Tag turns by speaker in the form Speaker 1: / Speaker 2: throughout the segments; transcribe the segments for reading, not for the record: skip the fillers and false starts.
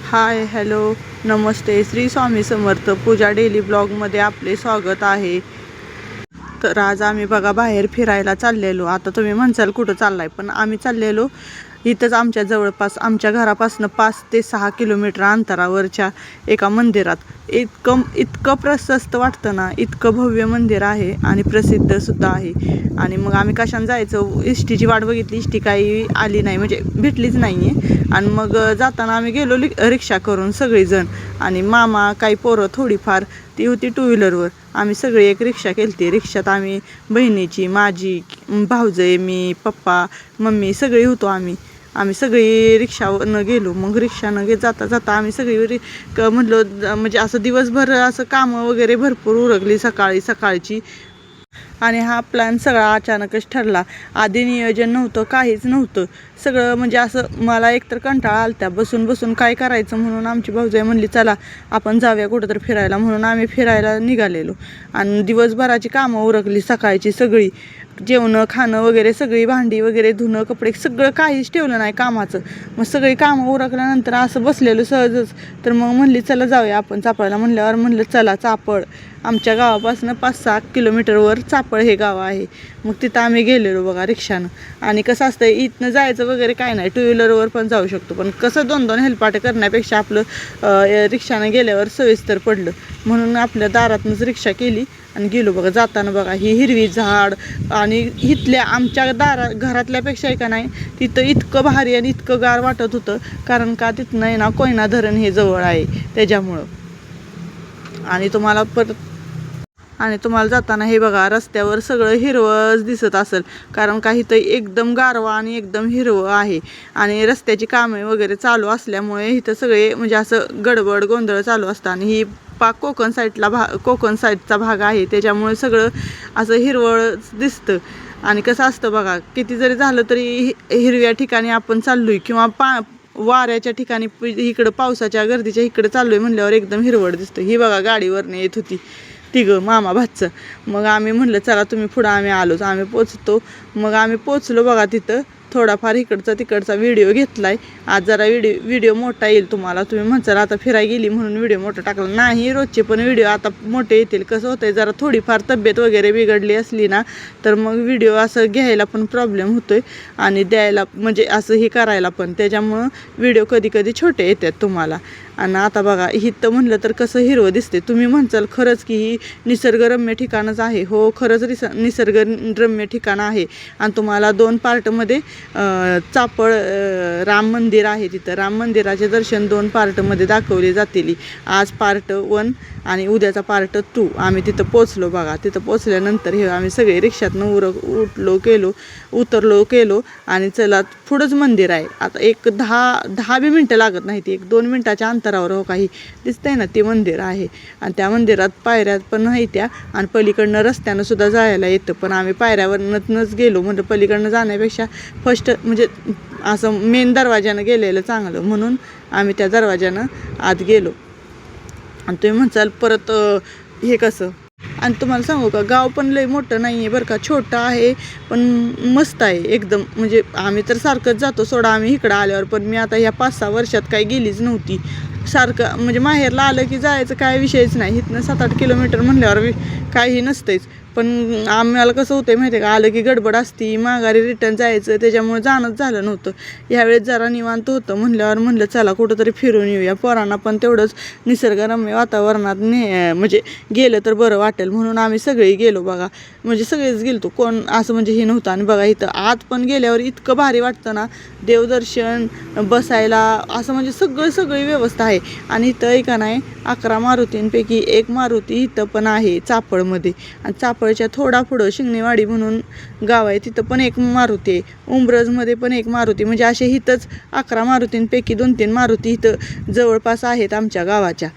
Speaker 1: Hi hello नमस्ते श्री स्वामी समर्थ पूजा daily ब्लॉगमध्ये आपले स्वागत आहे। तर आज आम्ही बघा बाहेर फिरायला चाललेलो। आता तुम्ही म्हणसाल कुठं चाललाय, पण आम्ही चाललेलो इथंच आमच्या जवळपास आमच्या घरापासून 5 ते 6 किलोमीटर अंतरावरच्या एका मंदिरात। इतकं प्रशस्त वाटतं ना, इतकं भव्य मंदिर आहे आणि प्रसिद्ध सुद्धा आहे। आणि मग आम्ही कशाने जायचं, इष्टीची वाट बघितली, इष्टी काही आली नाही, म्हणजे भेटलीच नाही आहे। आणि मग जाताना आम्ही गेलो रिक्षा करून सगळेजण, आणि मामा काही पोरं थोडीफार ती होती टू व्हीलरवर। आम्ही सगळी एक रिक्षा केली। रिक्षात आम्ही बहिणीची, माझी, भाऊजे, मी, पप्पा, मम्मी सगळी होतो आम्ही सगळी रिक्षावरनं गेलो। मग रिक्षानं जाता जाता आम्ही सगळी म्हणलो, म्हणजे असं दिवसभर असं कामं वगैरे भरपूर उरकली सकाळची। आणि हा प्लॅन सगळा अचानकच ठरला। आधी नियोजन नव्हतं, काहीच नव्हतं। सगळं म्हणजे असं मला एकतर कंटाळा आलता बसून बसून काय करायचं, म्हणून आमची भाऊजाई म्हणली चला आपण जाऊया कुठं तर फिरायला, म्हणून आम्ही फिरायला निघालेलो। आणि दिवसभराची कामं उरकली सकाळची सगळी, जेवणं खाणं वगैरे सगळी, भांडी वगैरे धुणं कपडे सगळं काहीच ठेवलं नाही कामाचं। मग सगळी कामं उरकल्यानंतर असं बसलेलो सहजच, तर मग म्हणली चला जाऊया आपण चापळला। म्हणल्यावर म्हणलं चला चापळ, आमच्या गावापासून 5-6 किलोमीटरवर चापळ हे गाव आहे। मग तिथं आम्ही गेलेलो बघा रिक्षानं। आणि कसं असतं, इथनं जायचं वगैरे काय नाही, टू व्हीलरवर पण जाऊ शकतो, पण कसं 2-2 हेलपाटे करण्यापेक्षा आपलं रिक्षानं गेल्यावर सविस्तर पडलं, म्हणून आपल्या दारातनंच रिक्षा केली आणि गेलो बघा। जाताना बघा ही हिरवी झाड, आणि इथल्या आमच्या घरातल्यापेक्षा का नाही तिथं इतकं भारी आणि इतकं गार वाटत होतं, कारण का तिथनं आहे ना कोयना धरण हे जवळ आहे त्याच्यामुळं। आणि तुम्हाला जाताना हे बघा रस्त्यावर सगळं हिरवंच दिसत असेल, कारण का इथं एकदम गारवा आणि एकदम हिरवं आहे। आणि रस्त्याची कामे वगैरे चालू असल्यामुळे इथं सगळे म्हणजे असं गडबड गोंधळ चालू असतं। आणि ही कोकण साईडचा भाग आहे, त्याच्यामुळे सगळं असं हिरवळच दिसतं। आणि कसं असतं बघा, किती जरी झालं तरी हिरव्या ठिकाणी आपण चाललोय किंवा वाऱ्याच्या ठिकाणी, इकडं पावसाच्या गर्दीच्या इकडे चाललोय म्हणल्यावर एकदम हिरवळ दिसतं। ही बघा गाडीवरनं येत होती तिघं मामा भाचं। मग आम्ही म्हणलं चला तुम्ही पुढं, आम्ही आलोच, आम्ही पोचतो। मग आम्ही पोचलो बघा तिथं। थोडाफार इकडचा तिकडचा व्हिडिओ घेतलाय। आज जरा व्हिडिओ मोठा येईल तुम्हाला, तुम्ही म्हणसाल आता फिरायला गेली म्हणून व्हिडिओ मोठा टाकला नाही, रोजचे पण व्हिडिओ आता मोठे येतील। कसं होतंय, जरा थोडीफार तब्येत वगैरे बिघडली असली ना, तर मग व्हिडिओ असं घ्यायला पण प्रॉब्लेम होतोय आणि द्यायला म्हणजे असं हे करायला पण, त्याच्यामुळं व्हिडिओ कधी कधी छोटे येतात तुम्हाला। आणि आता बघा इथं म्हणलं तर कसं हिरवं दिसते। तुम्ही म्हणसाल खरंच की ही निसर्गरम्य ठिकाणच आहे। हो, खरंच निसर्गरम्य ठिकाण आहे। आणि तुम्हाला 2 पार्टमध्ये चापळ राम मंदिर आहे, तिथं राम मंदिराचे दर्शन 2 पार्टमध्ये दाखवले जातील। आज पार्ट 1 आणि उद्याचा पार्ट 2। आम्ही तिथं पोचलो बघा। तिथं पोचल्यानंतर हे आम्ही सगळे रिक्षातनं उतरलो आणि चला पुढंच मंदिर आहे। आता एक 10 मिनिटं लागत नाही, एक 2 मिनिटाच्या अंतरावर हो काही दिसतंय ना ते मंदिर आहे। आणि त्या मंदिरात पायऱ्या पण नाही त्या, आणि पलीकडनं रस्त्यानं सुद्धा जायला येतं, पण आम्ही पायऱ्यावरनंच गेलो। म्हणजे पलीकडनं जाण्यापेक्षा फर्स्ट म्हणजे असं मेन दरवाजानं गेलेलं चांगलं, म्हणून आम्ही त्या दरवाजानं आत गेलो। आणि तुम्ही म्हणसाल परत हे कसं, आणि तुम्हाला सांगू का, गाव पण लय मोठं नाही आहे बरं का, छोटं आहे पण मस्त आहे एकदम। म्हणजे आम्ही तर सारखंच जातो सोडा आम्ही इकडं आल्यावर, पण मी आता ह्या 5-6 वर्षात काही गेलीच नव्हती। सारखं म्हणजे माहेरला आलं की जायचं काय विषयच नाही, इथनं 7-8 किलोमीटर म्हणल्यावर काही नसतेच। पण आम्हाला कसं होतं माहिती आहे का, आलं की गडबड असती, माघारी रिटर्न जायचं, त्याच्यामुळे जाणंच झालं नव्हतं। यावेळेस जरा निवांत होतं म्हणल्यावर म्हणलं चला कुठंतरी फिरून येऊया, पोरांना पण तेवढंच निसर्गरम्य वातावरणात म्हणजे गेलं तर बरं वाटेल, म्हणून आम्ही सगळे गेलो बघा। म्हणजे सगळेच गेलतो, कोण असं म्हणजे हे नव्हतं। आणि बघा इथं आत पण गेल्यावर इतकं भारी वाटतं ना, देवदर्शन, बसायला असं म्हणजे सगळी व्यवस्था आहे। आणि इथं एका नाही 11 मारुतींपैकी एक मारुती इथं पण आहे चापळमध्ये। आणि चापळच्या थोडा पुढं शिंगणेवाडी म्हणून गाव आहे, तिथं पण एक मारुती आहे। उंब्रजमध्ये पण एक मारुती, म्हणजे असे इथंच 11 मारुतींपैकी 2-3 मारुती इथं जवळपास आहेत आमच्या गावाच्या।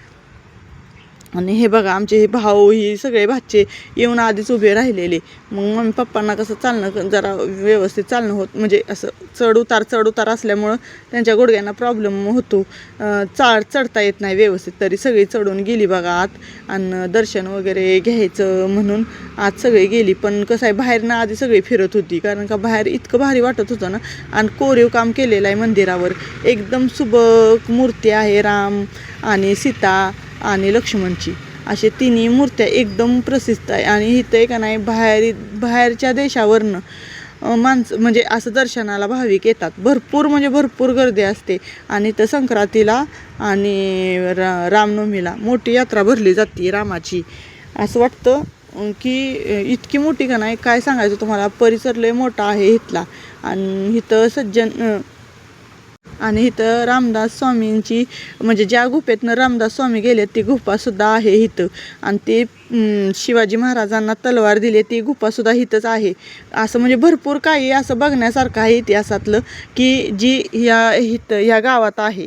Speaker 1: आणि हे बघा आमचे हे भाऊ ही सगळे भाचे येऊन आधीच उभे राहिलेले. मग मम्मी पप्पांना कसं चालणं जरा व्यवस्थित चालणं होत, म्हणजे असं चढ उतार असल्यामुळं त्यांच्या गुडघ्यांना प्रॉब्लेम होतो, चढता येत नाही व्यवस्थित. तरी सगळी चढून गेली बघा आत, आणि दर्शन वगैरे घ्यायचं म्हणून आत सगळी गेली. पण कसं आहे, बाहेरनं आधी सगळी फिरत होती, कारण का बाहेर इतकं भारी वाटत होतं ना. आणि कोरीव काम केलेलं आहे मंदिरावर, एकदम सुबक मूर्ती आहे. राम आणि सीता आणि लक्ष्मणची असे तिन्ही मूर्त्या एकदम प्रसिद्ध आहे. आणि इथं का नाही बाहेरच्या देशावरनं माणसं म्हणजे असं दर्शनाला भाविक येतात. भरपूर म्हणजे भरपूर गर्दी असते. आणि इथं संक्रांतीला आणि रामनवमीला मोठी यात्रा भरली जाते रामाची. असं वाटतं की इतकी मोठी का नाही काय सांगायचं तुम्हाला. परिसर लय मोठा आहे इथला. आणि इथं आणि इथं रामदास स्वामींची म्हणजे ज्या गुफेतनं रामदास स्वामी गेले ती गुफासुद्धा आहे इथं. आणि ते शिवाजी महाराजांना तलवार दिली ती गुफासुद्धा इथंच आहे. असं म्हणजे भरपूर काही असं बघण्यासारखं आहे इतिहासातलं, की जी ह्या गावात आहे.